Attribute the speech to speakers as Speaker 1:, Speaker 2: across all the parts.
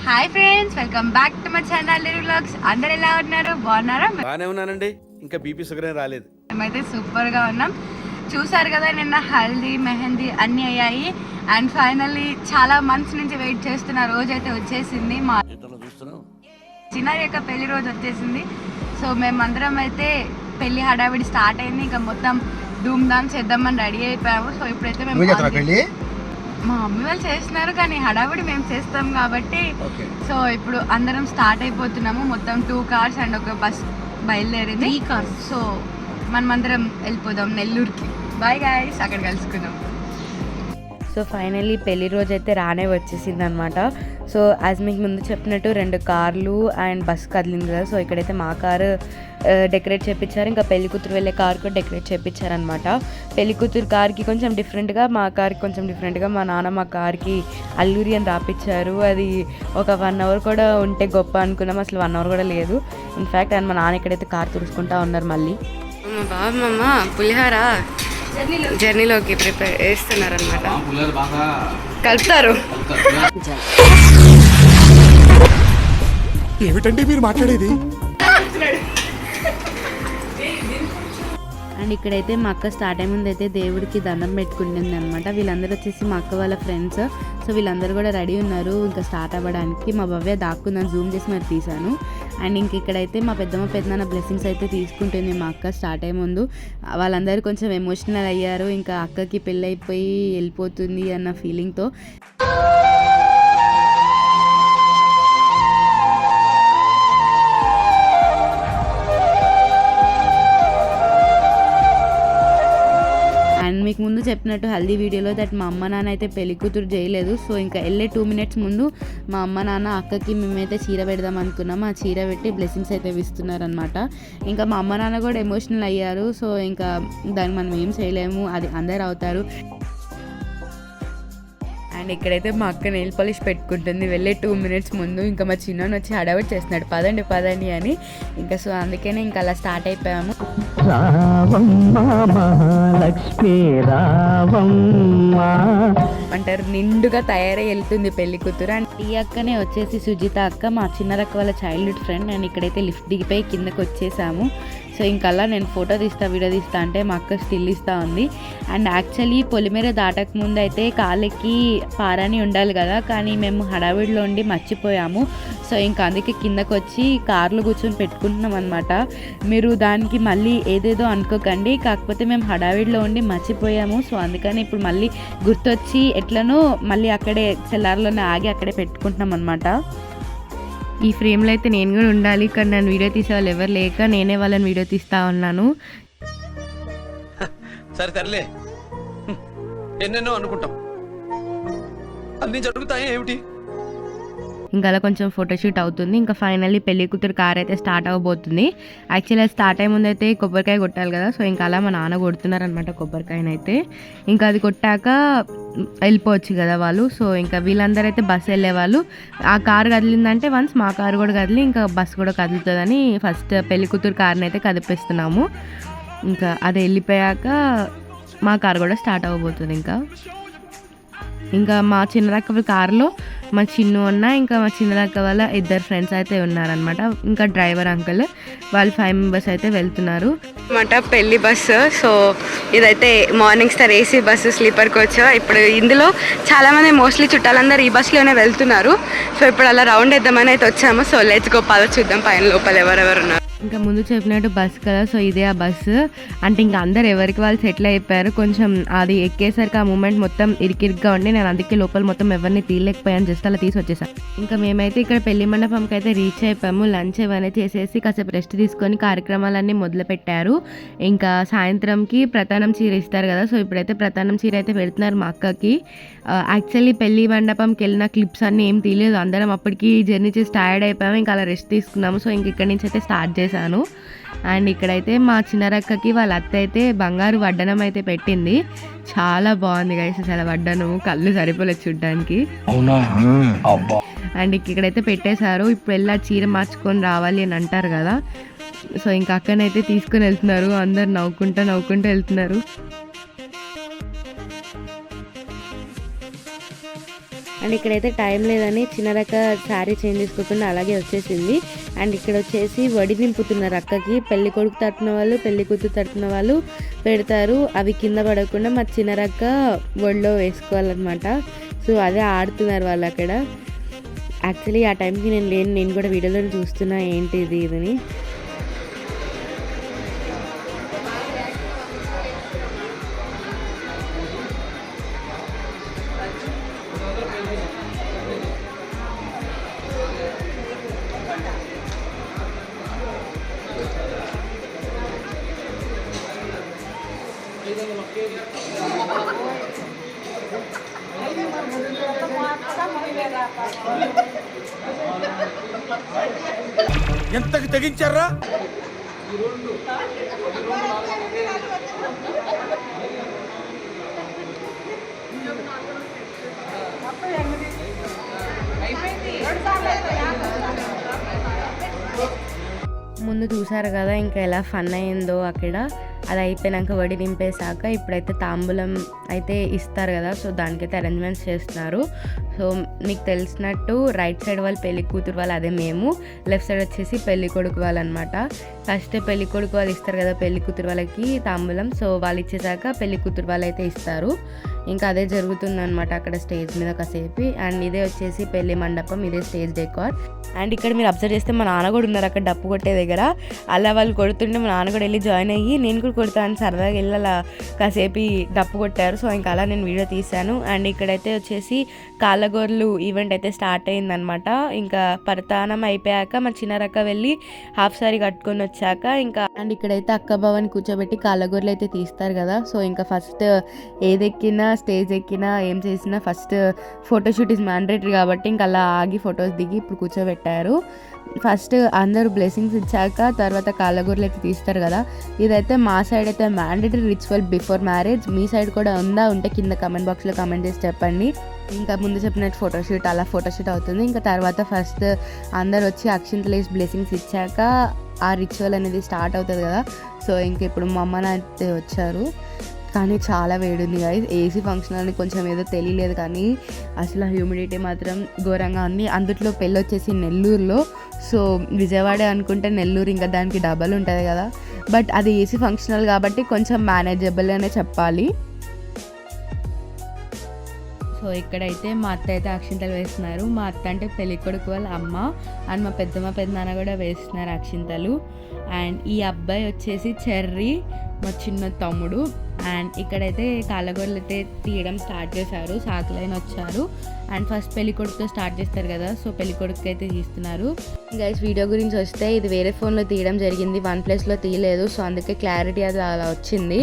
Speaker 1: Hi friends, welcome back to my channel little vlogs. అందరు ఎలా ఉన్నారు? బాగున్నారా?
Speaker 2: బాగానే ఉన్నానండి. ఇంకా బీపీ షుగర్ రాలేదు.
Speaker 1: మేమైతే సూపర్ గా ఉన్నాం. చూసారు కదా, నిన్న హల్దీ మెహందీ అన్నీ అయ్యాయి. అండ్ ఫైనల్లీ చాలా మంత్స్ నుంచి వెయిట్ చేస్తున్న రోజు అయితే వచ్చేసింది. మా చిన్నారి యొక్క పెళ్లి రోజు వచ్చేసింది. సో మేమందరం అయితే పెళ్లి హడావిడి స్టార్ట్ అయింది. ఇంకా మొత్తం ధూమ్ ధామ్ చేద్దామని రెడీ అయిపోయాము. సో ఇప్పుడైతే మేము మా మమ్మీ వాళ్ళు చేస్తున్నారు, కానీ హడావిడి మేము చేస్తాం కాబట్టి సో ఇప్పుడు అందరం స్టార్ట్ అయిపోతున్నాము. మొత్తం 2 కార్స్ అండ్ ఒక బస్ బయలుదేరింది. 3 కార్స్. సో మనమందరం వెళ్ళిపోదాం నెల్లూరుకి. బాయ్ గైస్, అక్కడ కలుసుకుందాం. సో ఫైనల్లీ పెళ్లి రోజు అయితే రానే వచ్చేసింది అనమాట. సో యాజ్ మీకు ముందు చెప్పినట్టు 2 కార్లు అండ్ బస్ కదిలింది కదా. సో ఇక్కడైతే మా కారు డెకరేట్ చేయించారు, ఇంకా పెళ్లి కూతురు వెళ్ళే కార్ కూడా డెకరేట్ చేయించారనమాట. పెళ్లి కూతురు కార్కి కొంచెం డిఫరెంట్గా, మా కార్కి కొంచెం డిఫరెంట్గా మా నాన్న మా కార్కి అల్లూరి అని రాపిచ్చారు. అది ఒక 1 అవర్ కూడా ఉంటే గొప్ప అనుకున్నాం, అసలు 1 అవర్ కూడా లేదు. ఇన్ఫ్యాక్ట్ అండ్ మా నాన్న ఇక్కడైతే కార్ తుడుచుకుంటా ఉన్నారు. మళ్ళీ మా బాబమ్మ పులిహార జర్నీలోకి ప్రిపేర్ చేస్తున్నారనమాట, కలుపుతారు.
Speaker 3: ఏమిటండి మీరు మాట్లాడేది?
Speaker 1: అండ్ ఇక్కడైతే మా అక్క స్టార్ట్ అయ్యే ముందు అయితే దేవుడికి దండం పెట్టుకుంటుంది అనమాట. వీళ్ళందరూ వచ్చేసి మా అక్క వాళ్ళ ఫ్రెండ్స్. సో వీళ్ళందరూ కూడా రెడీ ఉన్నారు ఇంకా స్టార్ట్ అవ్వడానికి. మా భవ్య దాక్కుందని జూమ్ చేసి మరి తీశాను. అండ్ ఇంక ఇక్కడైతే మా పెద్దమ్మ పెద్దనాన్న బ్లెస్సింగ్స్ అయితే తీసుకుంటుంది మా అక్క స్టార్ట్ అయ్యే ముందు. వాళ్ళందరూ కొంచెం ఎమోషనల్ అయ్యారు, ఇంకా అక్కకి పెళ్ళి అయిపోయి వెళ్ళిపోతుంది అన్న ఫీలింగ్తో. అండ్ మీకు ముందు చెప్పినట్టు హల్దీ వీడియోలో దట్ మా అమ్మ నాన్న అయితే పెళ్లి కూతురు చేయలేదు. సో ఇంకా వెళ్ళే 2 minutes ముందు మా అమ్మ నాన్న అక్కకి మేమైతే చీర పెడదాం అనుకున్నాము. ఆ చీర పెట్టి బ్లెస్సింగ్స్ అయితే ఇస్తున్నారనమాట. ఇంకా మా అమ్మ నాన్న కూడా ఎమోషనల్ అయ్యారు. సో ఇంకా దానికి మనం ఏం చేయలేము, అది అందరు అవుతారు. అండ్ ఇక్కడైతే మా అక్క నెయిల్ పాలిష్ పెట్టుకుంటుంది వెళ్ళే 2 minutes ముందు. ఇంకా మా చిన్న వచ్చి హడావిడి చేస్తున్నాడు, పదండి పదండి అని. ఇంకా సో అందుకనే ఇంకా అలా స్టార్ట్ అయిపోయాము. అంటారు నిండుగా తయారై వెళ్తుంది పెళ్లి కూతురు. అండ్ ఈ అక్కనే వచ్చేసి సుజిత అక్క, మా చిన్నరక్క వాళ్ళ చైల్డ్హుడ్ ఫ్రెండ్. అండ్ ఇక్కడైతే లిఫ్ట్ దిగిపోయి కిందకి వచ్చేసాము. సో ఇంకల్లా నేను ఫోటో తీస్తా వీడియో తీస్తా అంటే మా అక్క స్టిల్ ఇస్తూ ఉంది. అండ్ యాక్చువల్లీ పొలిమేర దాటక ముందు అయితే కాళ్ళకి పారాని ఉండాలి కదా, కానీ మేము హడావిడిలో ఉండి మర్చిపోయాము. సో ఇంకా అందుకే కిందకు వచ్చి కార్లో కూర్చొని పెట్టుకుంటున్నాం అనమాట. మీరు దానికి మళ్ళీ ఏదేదో అనుకోకండి, కాకపోతే మేము హడావిడిలో ఉండి మర్చిపోయాము. సో అందుకని ఇప్పుడు మళ్ళీ గుర్తొచ్చి ఎట్లనో మళ్ళీ అక్కడే సెల్లార్లోనే ఆగి అక్కడే పెట్టుకుంటున్నాం అనమాట. ఈ ఫ్రేమ్లో అయితే నేను కూడా ఉండాలి, కానీ నన్ను వీడియో తీసే వాళ్ళు ఎవరు లేక నేనే వాళ్ళని వీడియో తీస్తా ఉన్నాను.
Speaker 2: సరే తరలే, ఎన్నెన్నో అనుకుంటాం, అన్ని జరుగుతాయి ఏమిటి.
Speaker 1: ఇంకా అలా కొంచెం ఫోటోషూట్ అవుతుంది. ఇంకా ఫైనల్లీ పెళ్లి కూతురు కార్ అయితే స్టార్ట్ అవ్వబోతుంది. యాక్చువల్లీ అది స్టార్ట్ అయ్యే ముందు అయితే కొబ్బరికాయ కొట్టాలి కదా. సో ఇంకా అలా మా నాన్న కొడుతున్నారనమాట కొబ్బరికాయనైతే. ఇంకా అది కొట్టాక వెళ్ళిపోవచ్చు కదా వాళ్ళు. సో ఇంకా వీళ్ళందరూ అయితే బస్సు వెళ్ళేవాళ్ళు. ఆ కారు కదిలిందంటే వన్స్ మా కారు కూడా కదిలి ఇంకా బస్సు కూడా కదులుతుందని ఫస్ట్ పెళ్లి కూతురు కార్ని అయితే కదిపిస్తున్నాము. ఇంకా అది వెళ్ళిపోయాక మా కారు కూడా స్టార్ట్ అవ్వబోతుంది. ఇంకా మా చిన్నరక్క వాళ్ళ కారులో మా చిన్ను అన్న ఇంకా మా చిన్నరక్క వాళ్ళ 2 ఫ్రెండ్స్ అయితే ఉన్నారనమాట. ఇంకా డ్రైవర్ అంకుల్, వాళ్ళు 5 members అయితే వెళ్తున్నారు అనమాట పెళ్లి బస్సు. సో ఇదైతే morning star AC bus, sleeper coach. ఇప్పుడు ఇందులో చాలామంది మోస్ట్లీ చుట్టాలందరూ ఈ బస్సులోనే వెళ్తున్నారు. సో ఇప్పుడు అలా రౌండ్ వేద్దామని అయితే వచ్చాము. సో లెట్స్ గో, పద చూద్దాం పైన లోపల ఎవరెవరు ఉన్నారు. ఇంకా ముందు చెప్పినట్టు బస్సు కదా, సో ఇదే ఆ బస్సు. అంటే ఇంకా అందరు ఎవరికి వాళ్ళు సెటిల్ అయిపోయారు. కొంచెం అది ఎక్కేసరికి ఆ మూమెంట్ మొత్తం ఇరికిరిగ్గా ఉండి నేను అందుకే లోపల మొత్తం ఎవరిని తీయలేకపోయాను, జస్ట్ అలా తీసి వచ్చేసాను. ఇంకా మేమైతే ఇక్కడ పెళ్లి మండపంకి అయితే రీచ్ అయిపోయాము. లంచ్ ఏమైనా చేసేసి కాసేపు రెస్ట్ తీసుకొని కార్యక్రమాలన్నీ మొదలు పెట్టారు. ఇంకా సాయంత్రంకి ప్రధానం చీర ఇస్తారు కదా. సో ఇప్పుడైతే ప్రధానం చీర అయితే పెడుతున్నారు మా అక్కకి. యాక్చువల్లీ పెళ్లి మండపంకి వెళ్ళిన క్లిప్స్ అన్నీ ఏం తీయలేదు, అందరం అప్పటికి జర్నీ చేసి టైర్డ్ అయిపోయాము. ఇంకా అలా రెస్ట్ తీసుకున్నాము. సో ఇంక ఇక్కడి నుంచి అయితే స్టార్ట్ చేశాను. అండ్ ఇక్కడైతే మా చిన్నరక్కకి వాళ్ళ అత్త అయితే బంగారు వడ్డనం అయితే పెట్టింది. చాలా బాగుంది గైస్, అసలు వడ్డనం కళ్ళు సరిపోలేదు చూడ్డానికి. అండ్ ఇక్కడైతే పెట్టేశారు. ఇప్పుడు వెళ్ళి చీర మార్చుకొని రావాలి అని అంటారు కదా. సో ఇంకా అక్కనైతే తీసుకొని వెళ్తున్నారు, అందరు నవ్వుకుంటూ వెళ్తున్నారు. అండ్ ఇక్కడైతే టైం లేదని చిన్నరక్క శారీ చేంజ్ చేసుకోకుండా అలాగే వచ్చేసింది. అండ్ ఇక్కడ వచ్చేసి వడి నింపుతున్నారు అక్కకి. పెళ్లి కొడుకు తట్టున వాళ్ళు పెళ్లి కూతురు తట్టున వాళ్ళు పెడతారు. అవి కింద పడకుండా మా చిన్నరక్క ఒడిలో వేసుకోవాలన్నమాట. సో అదే ఆడుతున్నారు వాళ్ళు అక్కడ. యాక్చువల్లీ ఆ టైంకి నేను లేను, నేను కూడా వీడియోలో చూస్తున్నా ఏంటి ఇది ఇదని.
Speaker 2: ఎంతకు తెగించారా?
Speaker 1: ముందు చూసారు కదా ఇంకా ఎలా ఫన్ అయిందో అక్కడ. అది అయిపోయినాక వడి నింపేశాక ఇప్పుడైతే తాంబూలం అయితే ఇస్తారు కదా, సో దానికైతే అరేంజ్మెంట్స్ చేస్తున్నారు. సో మీకు తెలిసినట్టు రైట్ సైడ్ వాళ్ళు పెళ్లి కూతురు వాళ్ళు, అదే మేము. లెఫ్ట్ సైడ్ వచ్చేసి పెళ్లి కొడుకు వాళ్ళు అనమాట. ఫస్ట్ పెళ్లి కొడుకు వాళ్ళు ఇస్తారు కదా పెళ్లి కూతురు వాళ్ళకి తాంబూలం, సో వాళ్ళు ఇచ్చేసాక పెళ్లి కూతురు వాళ్ళు అయితే ఇస్తారు. ఇంకా అదే జరుగుతుందన్నమాట అక్కడ స్టేజ్ మీద కాసేపు. అండ్ ఇదే వచ్చేసి పెళ్లి మండపం, ఇదే స్టేజ్ డెకార్. అండ్ ఇక్కడ మీరు అబ్జర్వ్ చేస్తే మా నాన్న కూడా ఉన్నారు అక్కడ డప్పు కొట్టే దగ్గర. అలా వాళ్ళు కొడుతుంటే మా నాన్న కూడా వెళ్ళి జాయిన్ అయ్యి నేను కూడా కొడతాను సరదాగా వెళ్ళి అలా కాసేపు డప్పు కొట్టారు. సో ఇంకా అలా నేను వీడియో తీశాను. అండ్ ఇక్కడైతే వచ్చేసి కాళ్ళగోర్లు ఈవెంట్ అయితే స్టార్ట్ అయిందనమాట. ఇంకా పరతానం అయిపోయాక మా చిన్నరక్క వెళ్ళి హాఫ్ సారీ కట్టుకొని వచ్చాక ఇంకా అండ్ ఇక్కడైతే అక్క బావని కూర్చోబెట్టి కాళ్ళగోర్లు అయితే తీస్తారు కదా. సో ఇంకా ఫస్ట్ ఏదెక్కినా స్టేజ్ ఎక్కినా ఏం చేసినా ఫస్ట్ ఫోటోషూట్ ఇస్ మ్యాండేటరీ కాబట్టి ఇంకా అలా ఆగి ఫొటోస్ దిగి ఇప్పుడు కూర్చోబెట్టారు. ఫస్ట్ అందరూ బ్లెస్సింగ్స్ ఇచ్చాక తర్వాత కాళ్ళగోర్లు అయితే తీస్తారు కదా. ఇదైతే మా సైడ్ అయితే మ్యాండేటరీ రిచువల్ బిఫోర్ మ్యారేజ్. మీ సైడ్ కూడా ఉందా? ఉంటే కింద కమెంట్ బాక్స్లో కమెంట్ చేసి చెప్పండి. ఇంకా ముందు చెప్పినట్టు ఫోటోషూట్ అలా ఫోటోషూట్ అవుతుంది. ఇంకా తర్వాత ఫస్ట్ అందరు వచ్చి అక్షింతలు వేసి బ్లెస్సింగ్స్ ఇచ్చాక ఆ రిచువల్ అనేది స్టార్ట్ అవుతుంది కదా. సో ఇంక ఇప్పుడు మా అమ్మ అయితే వచ్చారు, కానీ చాలా వేడింది గాయస్. ఏసీ ఫంక్షన్ అని కొంచెం ఏదో తెలియలేదు, కానీ అసలు హ్యూమిడిటీ మాత్రం ఘోరంగా ఉంది. అందుట్లో పెళ్ళి వచ్చేసి నెల్లూరులో. సో విజయవాడ అనుకుంటే నెల్లూరు ఇంకా దానికి డబల్ ఉంటుంది కదా. బట్ అది ఏసీ ఫంక్షనల్ కాబట్టి కొంచెం మేనేజబుల్ అనే చెప్పాలి. సో ఇక్కడైతే మా అత్త అయితే అక్షింతలు వేస్తున్నారు. మా అత్త అంటే పెళ్లి కొడుకు వాళ్ళ అమ్మ, అండ్ మా పెద్దమ్మ పెద్దనాన్న కూడా వేస్తున్నారు అక్షింతలు. అండ్ ఈ అబ్బాయి వచ్చేసి చెర్రీ, మా చిన్న తమ్ముడు. అండ్ ఇక్కడైతే కాళ్ళగోర్లు అయితే తీయడం స్టార్ట్ చేశారు. సాకులైన వచ్చారు. అండ్ ఫస్ట్ పెళ్లి కొడుకుతో స్టార్ట్ చేస్తారు కదా, సో పెళ్లి కొడుకు అయితే తీస్తున్నారు. గైస్ వీడియో గురించి వస్తే ఇది వేరే ఫోన్లో తీయడం జరిగింది, OnePlusలో తీయలేదు. సో అందుకే క్లారిటీ అది అలా వచ్చింది.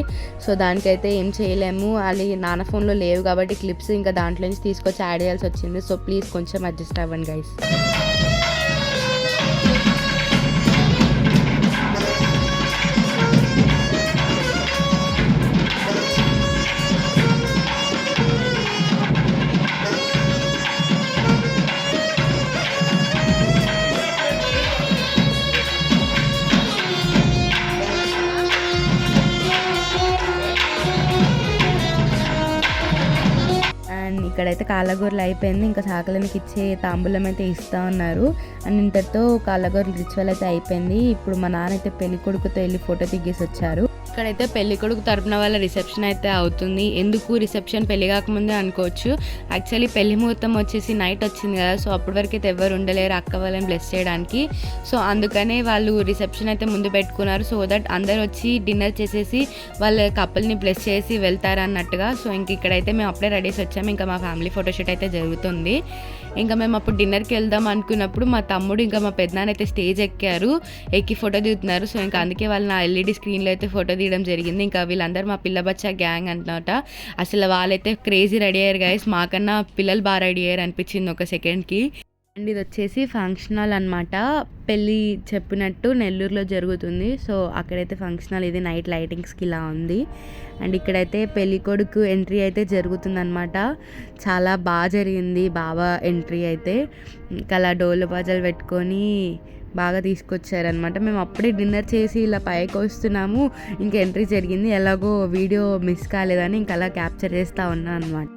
Speaker 1: సో దానికైతే ఏం చేయలేము, అది నాన్న ఫోన్లో లేవు కాబట్టి క్లిప్స్ ఇంకా దాంట్లో నుంచి తీసుకొచ్చి యాడ్ చేయాల్సి వచ్చింది. సో ప్లీజ్ కొంచెం అడ్జస్ట్ అవ్వండి గైస్. ఇక్కడైతే కాళ్ళగోర్లు అయిపోయింది. ఇంకా సాకలనికి ఇచ్చే తాంబూలం అయితే ఇస్తూ ఉన్నారు. అండ్ ఇంతటితో కాళ్ళగోర్లు రిచువల్ అయితే అయిపోయింది. ఇప్పుడు మా నాన్న అయితే పెళ్లి కొడుకుతో వెళ్ళి ఫోటో దిగేసి వచ్చారు. ఇక్కడైతే పెళ్లి కొడుకు తరపున వాళ్ళ రిసెప్షన్ అయితే అవుతుంది. ఎందుకు రిసెప్షన్ పెళ్లి కాకముందే అనుకోవచ్చు. యాక్చువల్లీ పెళ్లి ముహూర్తం వచ్చేసి నైట్ వచ్చింది కదా, సో అప్పటి వరకు అయితే ఎవరు ఉండలేరు అక్క వాళ్ళని బ్లెస్ చేయడానికి. సో అందుకనే వాళ్ళు రిసెప్షన్ అయితే ముందు పెట్టుకున్నారు, సో దట్ అందరు వచ్చి డిన్నర్ చేసేసి వాళ్ళ కపుల్ని బ్లెస్ చేసి వెళ్తారన్నట్టుగా. సో ఇంక ఇక్కడైతే మేము అప్పుడే రెడీ చేసి వచ్చాము. ఇంకా మా ఫ్యామిలీ ఫోటోషూట్ అయితే జరుగుతుంది. ఇంకా మేము అప్పుడు డిన్నర్కి వెళ్దాం అనుకున్నప్పుడు మా తమ్ముడు ఇంకా మా పెద్దనాన్న అయితే స్టేజ్ ఎక్కి ఫోటో దిగుతున్నారు. సో ఇంకా అందుకే వాళ్ళు నా ఎల్ఈడి స్క్రీన్లో అయితే ఫోటో తీయడం జరిగింది. ఇంకా వీళ్ళందరూ మా పిల్ల బచ్చా గ్యాంగ్ అంటున్నట. అసలు వాళ్ళైతే క్రేజీ రెడీ అయ్యారు గైస్, మాకన్నా పిల్లలు బాగా రెడీ అయ్యారు అనిపించింది ఒక సెకండ్కి. అండ్ ఇది వచ్చేసి ఫంక్షన్ హాల్ అనమాట. పెళ్ళి చెప్పినట్టు నెల్లూరులో జరుగుతుంది. సో అక్కడైతే ఫంక్షన్ హాల్, ఇది నైట్ లైటింగ్స్కి ఇలా ఉంది. అండ్ ఇక్కడైతే పెళ్ళి కొడుకు ఎంట్రీ అయితే జరుగుతుందన్నమాట. చాలా బాగా జరిగింది బాబా ఎంట్రీ అయితే. ఇంకా అలా డోలు బాజాలు పెట్టుకొని బాగా తీసుకొచ్చారనమాట. మేము అప్పుడే డిన్నర్ చేసి ఇలా పైకి వస్తున్నాము, ఇంకా ఎంట్రీ జరిగింది. ఎలాగో వీడియో మిస్ కాలేదని ఇంకా అలా క్యాప్చర్ చేస్తూ ఉన్నాను అనమాట.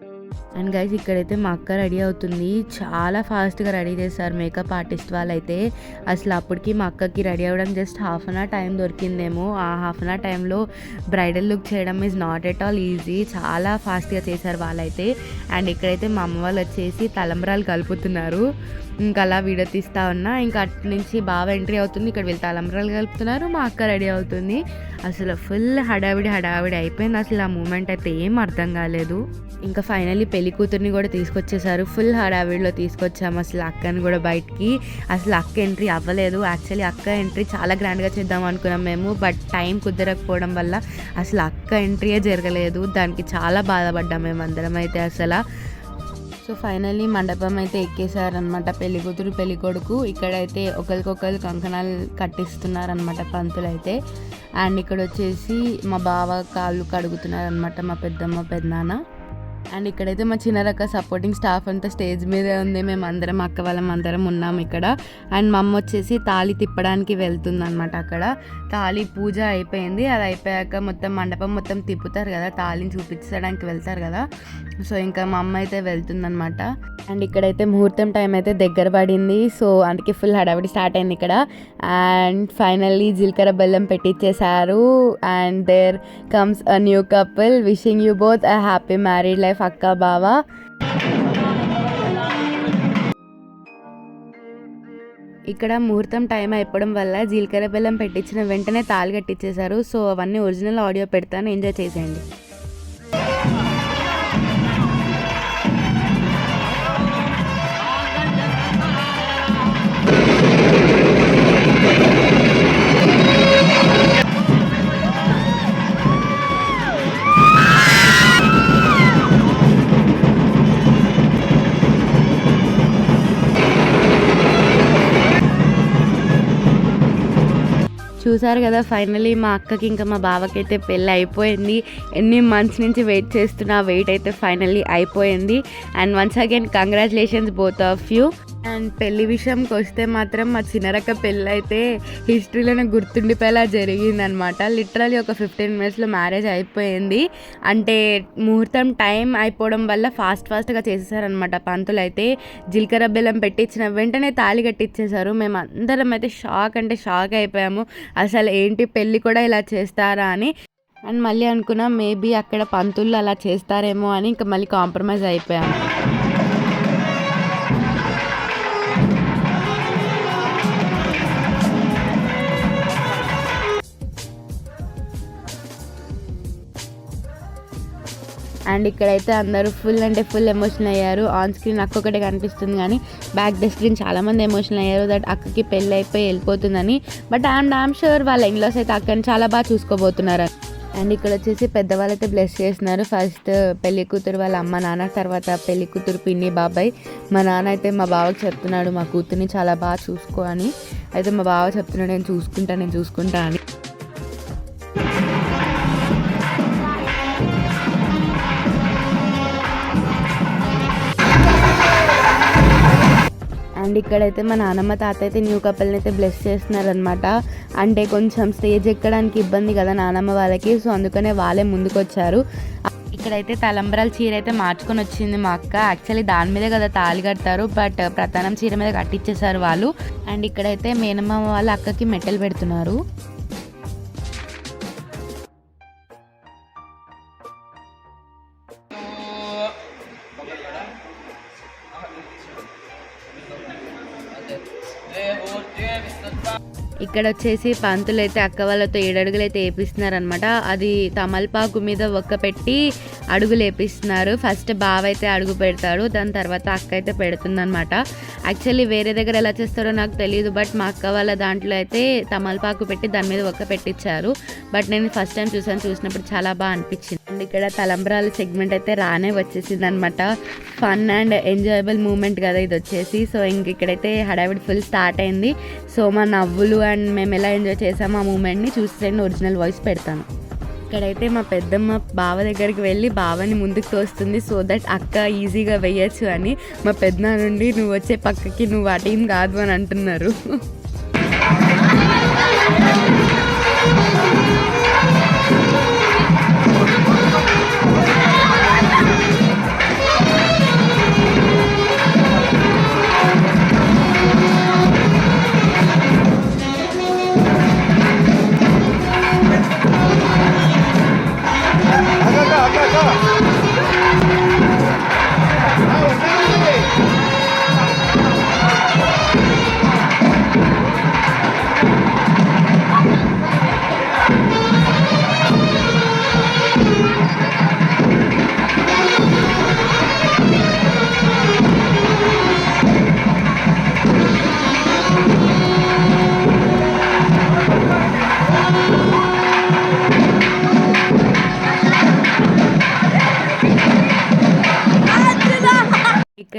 Speaker 1: అండ్ గైస్ ఇక్కడైతే మా అక్క రెడీ అవుతుంది. చాలా ఫాస్ట్గా రెడీ చేశారు మేకప్ ఆర్టిస్ట్ వాళ్ళైతే. అసలు అప్పటికి మా అక్కకి రెడీ అవ్వడం just half an hour time దొరికిందేమో. ఆ హాఫ్ అన్ అవర్ టైంలో బ్రైడల్ లుక్ చేయడం is not at all easy. చాలా ఫాస్ట్గా చేశారు వాళ్ళైతే. అండ్ ఇక్కడైతే మా అమ్మ వాళ్ళు వచ్చేసి తలంబ్రాలు కలుపుతున్నారు. ఇంకా అలా వీడియో తీస్తూ ఉన్నా. ఇంకా అటు నుంచి బాగా ఎంట్రీ అవుతుంది. ఇక్కడ వీళ్ళు తలంబ్రాలు కలుపుతున్నారు, మా అక్క రెడీ అవుతుంది. అసలు ఫుల్ హడావిడి అయిపోయింది. అసలు ఆ మూమెంట్ అయితే ఏం అర్థం కాలేదు. ఇంకా ఫైనల్లీ పెళ్లి కూతుర్ని కూడా తీసుకొచ్చేసారు. ఫుల్ హడావిడిలో తీసుకొచ్చాము అసలు అక్కని కూడా బయటికి. అసలు అక్క ఎంట్రీ అవ్వలేదు. యాక్చువల్లీ అక్క ఎంట్రీ చాలా గ్రాండ్గా చేద్దాం అనుకున్నాం మేము. బట్ టైం కుదరకపోవడం వల్ల అసలు అక్క ఎంట్రీయే జరగలేదు. దానికి చాలా బాధపడ్డాం మేము అందరం అయితే అసలు. సో ఫైనల్లీ మండపం అయితే ఎక్కేసారనమాట పెళ్లి కూతురు పెళ్లి కొడుకు. ఇక్కడైతే ఒకరికొకరు కంకణాలు కట్టిస్తున్నారనమాట పంతులు అయితే. అండ్ ఇక్కడ వచ్చేసి మా బావ కాళ్ళు కడుగుతున్నారనమాట మా పెద్దమ్మ పెద్దనాన్న. అండ్ ఇక్కడైతే మా చిన్నరక్క సపోర్టింగ్ స్టాఫ్ అంతా స్టేజ్ మీదే ఉంది. మేము అందరం అక్క వాళ్ళం అందరం ఉన్నాం ఇక్కడ. అండ్ మా అమ్మ వచ్చేసి తాళి తిప్పడానికి వెళ్తుంది అనమాట. అక్కడ తాళి పూజ అయిపోయింది. అది అయిపోయాక మొత్తం మండపం మొత్తం తిప్పుతారు కదా, తాళిని చూపించడానికి వెళ్తారు కదా. సో ఇంకా మా అమ్మ అయితే వెళ్తుందనమాట. అండ్ ఇక్కడైతే ముహూర్తం టైం అయితే దగ్గర పడింది. సో అందుకే ఫుల్ హడావిడి స్టార్ట్ అయింది ఇక్కడ. అండ్ ఫైనల్లీ జీలకర్ర బెల్లం పెట్టించేశారు. And there comes a new couple wishing you both a happy married life అక్క బావ. ఇక్కడ ముహూర్తం టైం అయిపోవడం వల్ల జీలకర్ర బెల్లం పెట్టించిన వెంటనే తాళి కట్టించేశారు. సో అవన్నీ ఒరిజినల్ ఆడియో పెడతాను, ఎంజాయ్ చేసేయండి. చూసారు కదా ఫైనలీ మా అక్కకి ఇంకా మా బావకి అయితే పెళ్ళి అయిపోయింది. ఎన్ని మంత్స్ నుంచి వెయిట్ చేస్తున్నా వెయిట్ అయితే ఫైనల్లీ అయిపోయింది. And once again congratulations both of you. And పెళ్లి విషయంకి వస్తే మాత్రం మా చిన్నరక్క పెళ్ళి అయితే హిస్టరీలోనే గుర్తుండిపోయేలా జరిగిందనమాట. లిటరలీ ఒక 15 minutesలో మ్యారేజ్ అయిపోయింది. అంటే ముహూర్తం టైం అయిపోవడం వల్ల ఫాస్ట్గా చేసేసారనమాట. పంతులు అయితే జీలకర్ర బెల్లం పెట్టించిన వెంటనే తాళి కట్టించేశారు. మేము అందరం అయితే షాక్ అయిపోయాము. అసలు ఏంటి పెళ్ళి కూడా ఇలా చేస్తారా అని. అండ్ మళ్ళీ అనుకున్నాం మేబీ అక్కడ పంతులు అలా చేస్తారేమో అని. ఇంకా మళ్ళీ కాంప్రమైజ్ అయిపోయాము. అండ్ ఇక్కడైతే అందరూ ఫుల్ ఎమోషనల్ అయ్యారు. ఆన్ స్క్రీన్ అక్క ఒకటే కనిపిస్తుంది కానీ బ్యాక్ ద స్క్రీన్ చాలామంది ఎమోషనల్ అయ్యారు దట్ అక్కకి పెళ్ళి అయిపోయి వెళ్ళిపోతుందని. బట్ ఐఎమ్ షూర్ వాళ్ళ ఇన్లాస్ అయితే అక్కని చాలా బాగా చూసుకోబోతున్నారు. అండ్ ఇక్కడ వచ్చేసి పెద్దవాళ్ళు అయితే బ్లెస్ చేస్తున్నారు. ఫస్ట్ పెళ్లి కూతురు వాళ్ళ అమ్మ నాన్న, తర్వాత పెళ్లి కూతురు పిన్ని బాబాయ్. మా నాన్న అయితే మా బావకి చెప్తున్నాడు మా కూతుర్ని చాలా బాగా చూసుకో అని. అయితే మా బావ చెప్తున్నాడు నేను చూసుకుంటా అని. అండ్ ఇక్కడైతే మా నాన్నమ్మ తాత అయితే న్యూ కపుల్ని అయితే బ్లెస్ చేస్తున్నారనమాట. అంటే కొంచెం స్టేజ్ ఎక్కడానికి ఇబ్బంది కదా నానమ్మ వాళ్ళకి. సో అందుకనే వాళ్ళే ముందుకు వచ్చారు. ఇక్కడైతే తలంబ్రాల చీర అయితే మార్చుకొని వచ్చింది మా అక్క. యాక్చువల్లీ దాని మీదే కదా తాళి కడతారు, బట్ ప్రధానం చీర మీద కట్టించేశారు వాళ్ళు. అండ్ ఇక్కడైతే మేనమ్మ వాళ్ళ అక్కకి మెట్టలు పెడుతున్నారు. ఇక్కడ వచ్చేసి పంతులు అయితే అక్క వాళ్ళతో 7 అడుగులు అయితే వేపిస్తున్నారనమాట. అది తమలపాకు మీద పెట్టి అడుగులు వేపిస్తున్నారు. ఫస్ట్ బావ అయితే అడుగు పెడతాడు, దాని తర్వాత అక్క అయితే పెడుతుందనమాట. యాక్చువల్లీ వేరే దగ్గర ఎలా చేస్తారో నాకు తెలియదు, బట్ మా అక్క వాళ్ళ దాంట్లో అయితే తమలపాకు పెట్టి దాని మీద పెట్టించారు. బట్ నేను ఫస్ట్ టైం చూసినప్పుడు చాలా బాగా అనిపించింది. అండ్ ఇక్కడ తలంబ్రాల సెగ్మెంట్ అయితే రానే వచ్చేసింది అనమాట. ఫన్ అండ్ ఎంజాయబుల్ మూమెంట్ కదా ఇది వచ్చేసి. సో ఇంక ఇక్కడైతే హడావిడి ఫుల్ స్టార్ట్ అయింది. సో మా నవ్వులు అండ్ మేము ఎలా ఎంజాయ్ చేసాము ఆ మూమెంట్ని చూసేయండి. ఒరిజినల్ వాయిస్ పెడతాను. ఇక్కడైతే మా పెద్దమ్మ బావ దగ్గరికి వెళ్ళి బావని ముందుకు తోస్తుంది సో దట్ అక్క ఈజీగా వెయ్యచ్చు అని. మా పెద్దమ్మ నుండి నువ్వు వచ్చే పక్కకి నువ్వు ఆ టీం కాదు అని అంటున్నారు.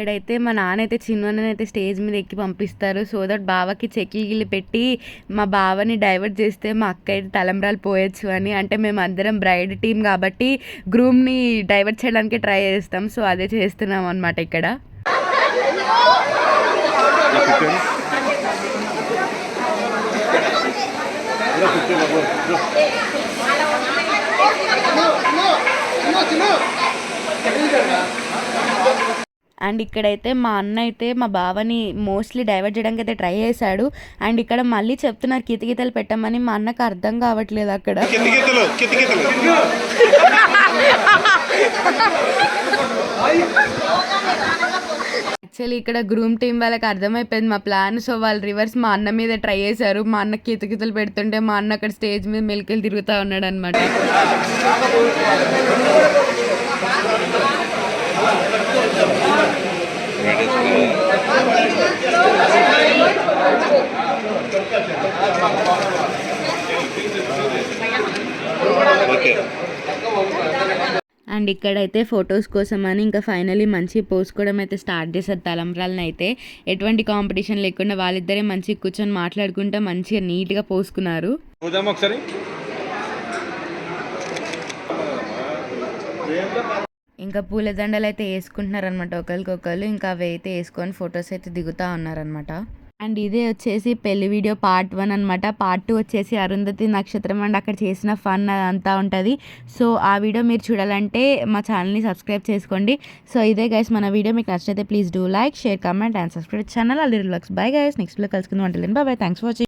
Speaker 1: ఇక్కడైతే మా నాన్న అయితే చిన్నోన్నని అయితే స్టేజ్ మీద ఎక్కి పంపిస్తారు. సో దట్ బావకి చెక్కిలు పెట్టి మా బావని డైవర్ట్ చేస్తే మా అక్క అయితే తలంబ్రాలు పోయొచ్చు అని. అంటే మేము అందరం బ్రైడ్ టీమ్ కాబట్టి గ్రూమ్ని డైవర్ట్ చేయడానికి ట్రై చేస్తాం. సో అదే చేస్తున్నాం అనమాట ఇక్కడ. అండ్ ఇక్కడైతే మా అన్న అయితే మా బావని మోస్ట్లీ డైవర్ట్ చేయడానికి అయితే ట్రై చేశాడు. అండ్ ఇక్కడ మళ్ళీ చెప్తున్నారు కితకితలు పెట్టమని. మా అన్నకు అర్థం కావట్లేదు అక్కడ. యాక్చువల్లీ ఇక్కడ గ్రూమ్ టీం వాళ్ళకి అర్థమైపోయింది మా ప్లాన్. సో వాళ్ళు రివర్స్ మా అన్న మీద ట్రై చేశారు. మా అన్న కితకితలు పెడుతుంటే మా అన్న అక్కడ స్టేజ్ మీద మెలికలు తిరుగుతూ ఉన్నాడు అనమాట. అండ్ ఇక్కడైతే ఫొటోస్ కోసం అని ఇంకా ఫైనలీ మంచి పోసుకోవడం అయితే స్టార్ట్ చేశారు తలంబ్రాలను అయితే. ఎటువంటి కాంపిటీషన్ లేకుండా వాళ్ళిద్దరే మంచిగా కూర్చొని మాట్లాడుకుంటూ మంచిగా నీట్గా పోసుకున్నారు. ఇంకా పూలదండలు అయితే వేసుకుంటున్నారు అనమాట ఒకరికొకరు. ఇంకా అవి అయితే వేసుకొని ఫొటోస్ అయితే దిగుతూ ఉన్నారనమాట. అండ్ ఇదే వచ్చేసి పెళ్లి వీడియో పార్ట్ 1 అనమాట. పార్ట్ 2 వచ్చేసి అరుంధతి నక్షత్రం అండ్ అక్కడ చేసిన ఫన్ అదంతా ఉంటుంది. సో ఆ వీడియో మీరు చూడాలంటే మా ఛానల్ని సబ్స్క్రైబ్ చేసుకోండి. సో ఇదే గైస్ మన వీడియో మీకు నచ్చితే please do like, share, comment and subscribe channel. అది relax. Bye guys, next video కలుసుకుందాం. అంటే బాయ్, థ్యాంక్స్ ఫర్ వాచింగ్.